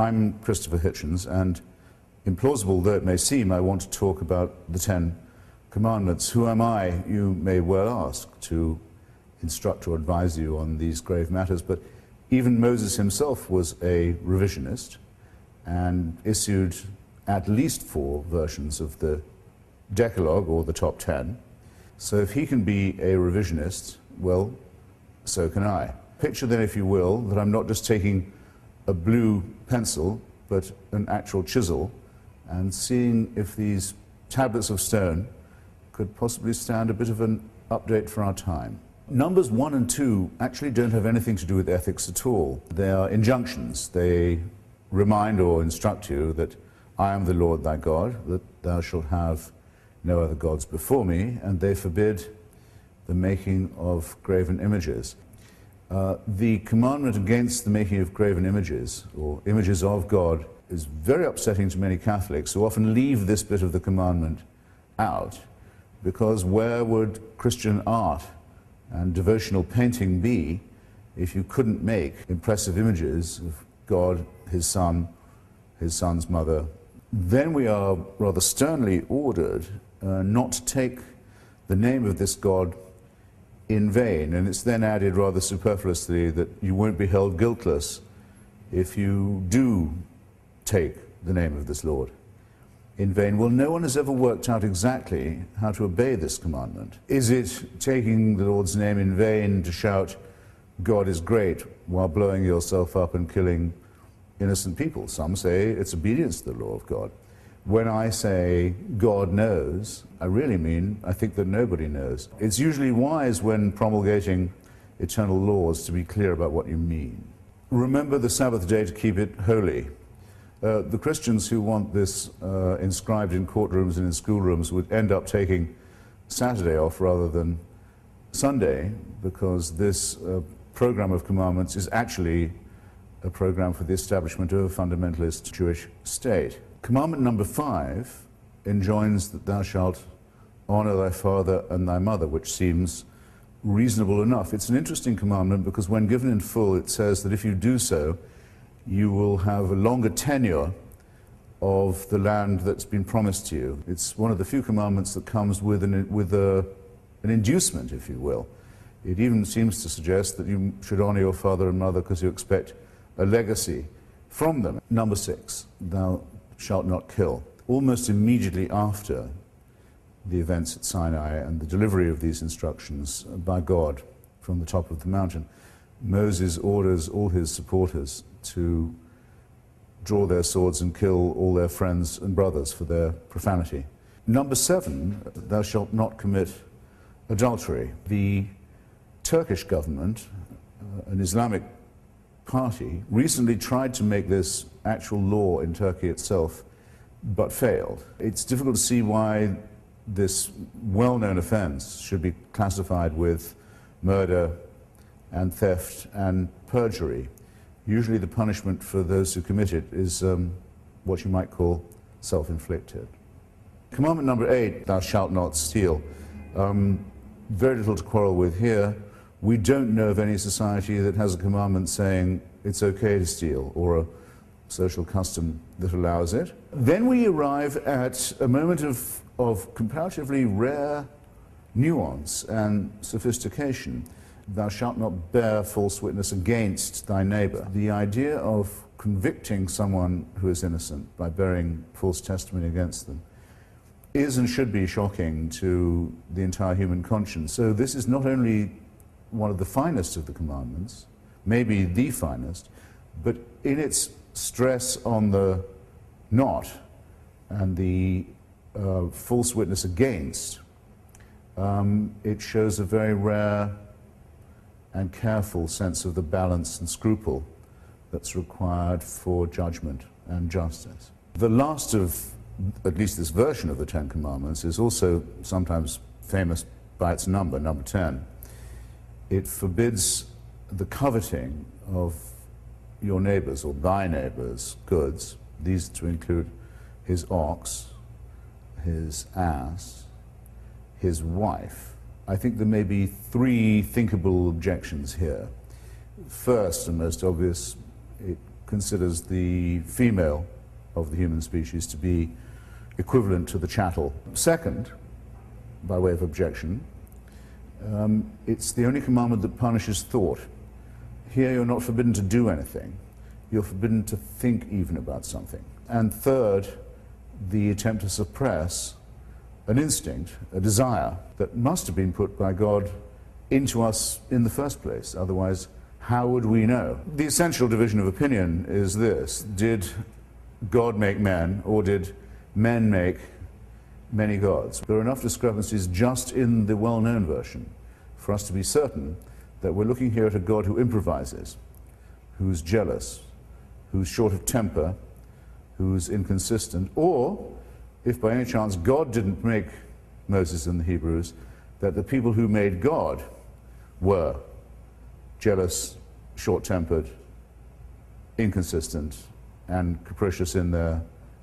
I'm Christopher Hitchens, and implausible though it may seem, I want to talk about the Ten Commandments. Who am I, you may well ask, to instruct or advise you on these grave matters, but even Moses himself was a revisionist and issued at least 4 versions of the Decalogue, or the top 10. So if he can be a revisionist, well, so can I. Picture then, if you will, that I'm not just taking a blue pencil, but an actual chisel, and seeing if these tablets of stone could possibly stand a bit of an update for our time. Numbers 1 and 2 actually don't have anything to do with ethics at all. They are injunctions. They remind or instruct you that I am the Lord thy God, that thou shalt have no other gods before me, and they forbid the making of graven images. The commandment against the making of graven images, or images of God, is very upsetting to many Catholics who often leave this bit of the commandment out, because where would Christian art and devotional painting be if you couldn't make impressive images of God, his son, his son's mother? Then we are rather sternly ordered not to take the name of this God in vain, and it's then added rather superfluously that you won't be held guiltless if you do take the name of this Lord in vain. Well, no one has ever worked out exactly how to obey this commandment. Is it taking the Lord's name in vain to shout, God is great, while blowing yourself up and killing innocent people? Some say it's obedience to the law of God. When I say God knows, I really mean I think that nobody knows. It's usually wise when promulgating eternal laws to be clear about what you mean. Remember the Sabbath day to keep it holy. The Christians who want this inscribed in courtrooms and in schoolrooms would end up taking Saturday off rather than Sunday, because this program of commandments is actually a program for the establishment of a fundamentalist Jewish state. Commandment number 5 enjoins that thou shalt honor thy father and thy mother, which seems reasonable enough. It's an interesting commandment because when given in full, it says that if you do so, you will have a longer tenure of the land that's been promised to you. It's one of the few commandments that comes with an inducement, if you will. It even seems to suggest that you should honor your father and mother because you expect a legacy from them. Number 6, thou shalt not kill. Almost immediately after the events at Sinai and the delivery of these instructions by God from the top of the mountain, Moses orders all his supporters to draw their swords and kill all their friends and brothers for their profanity. Number 7, thou shalt not commit adultery. The Turkish government, an Islamic party, recently tried to make this actual law in Turkey itself, but failed. It's difficult to see why this well-known offense should be classified with murder and theft and perjury. Usually the punishment for those who commit it is what you might call self-inflicted. Commandment number 8, thou shalt not steal. Very little to quarrel with here. We don't know of any society that has a commandment saying it's okay to steal, or a social custom that allows it. Then we arrive at a moment of comparatively rare nuance and sophistication. Thou shalt not bear false witness against thy neighbor. The idea of convicting someone who is innocent by bearing false testimony against them is and should be shocking to the entire human conscience. So this is not only one of the finest of the commandments, maybe the finest, but in its stress on the not and the false witness against, it shows a very rare and careful sense of the balance and scruple that's required for judgment and justice. The last of, at least this version of the Ten Commandments, is also sometimes famous by its number, number 10. It forbids the coveting of your neighbor's or thy neighbor's goods, these to include his ox, his ass, his wife. I think there may be 3 thinkable objections here. First and most obvious, it considers the female of the human species to be equivalent to the chattel. Second, by way of objection, it's the only commandment that punishes thought. Here you're not forbidden to do anything. You're forbidden to think even about something. And third, the attempt to suppress an instinct, a desire that must have been put by God into us in the first place. Otherwise, how would we know? The essential division of opinion is this: did God make men, or did men make many gods? There are enough discrepancies just in the well-known version for us to be certain that we're looking here at a God who improvises, who's jealous, who's short of temper, who's inconsistent, or, if by any chance God didn't make Moses and the Hebrews, that the people who made God were jealous, short-tempered, inconsistent, and capricious in their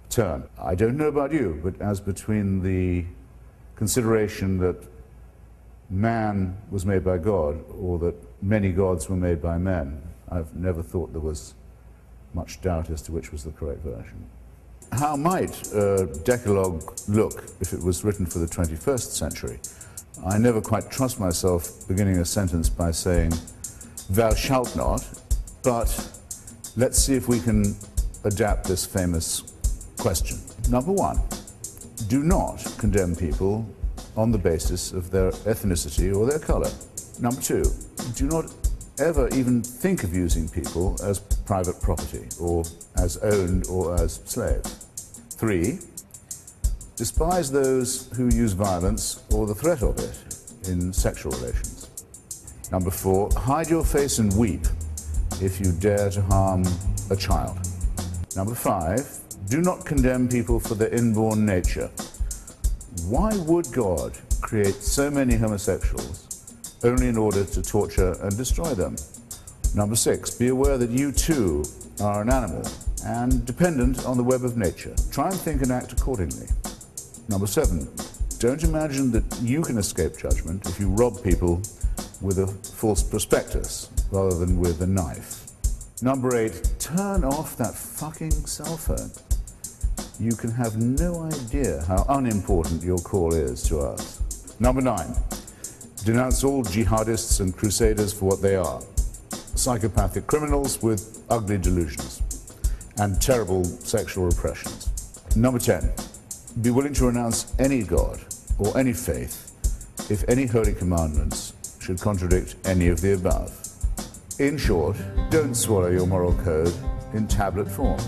turn. I don't know about you, but as between the consideration that man was made by God or that many gods were made by men, I've never thought there was much doubt as to which was the correct version. How might a Decalogue look if it was written for the 21st century? I never quite trust myself beginning a sentence by saying, "Thou shalt not," but let's see if we can adapt this famous question. Number one, do not condemn people on the basis of their ethnicity or their color. Number two, do not ever even think of using people as private property or as owned or as slaves. Three, despise those who use violence or the threat of it in sexual relations. Number four, hide your face and weep if you dare to harm a child. Number five, do not condemn people for their inborn nature. Why would God create so many homosexuals only in order to torture and destroy them? Number six, be aware that you too are an animal and dependent on the web of nature. Try and think and act accordingly. Number seven, don't imagine that you can escape judgment if you rob people with a false prospectus rather than with a knife. Number eight, turn off that fucking cell phone. You can have no idea how unimportant your call is to us. Number nine, denounce all jihadists and crusaders for what they are: psychopathic criminals with ugly delusions and terrible sexual repressions. Number 10, be willing to renounce any god or any faith if any holy commandments should contradict any of the above. In short, don't swallow your moral code in tablet form.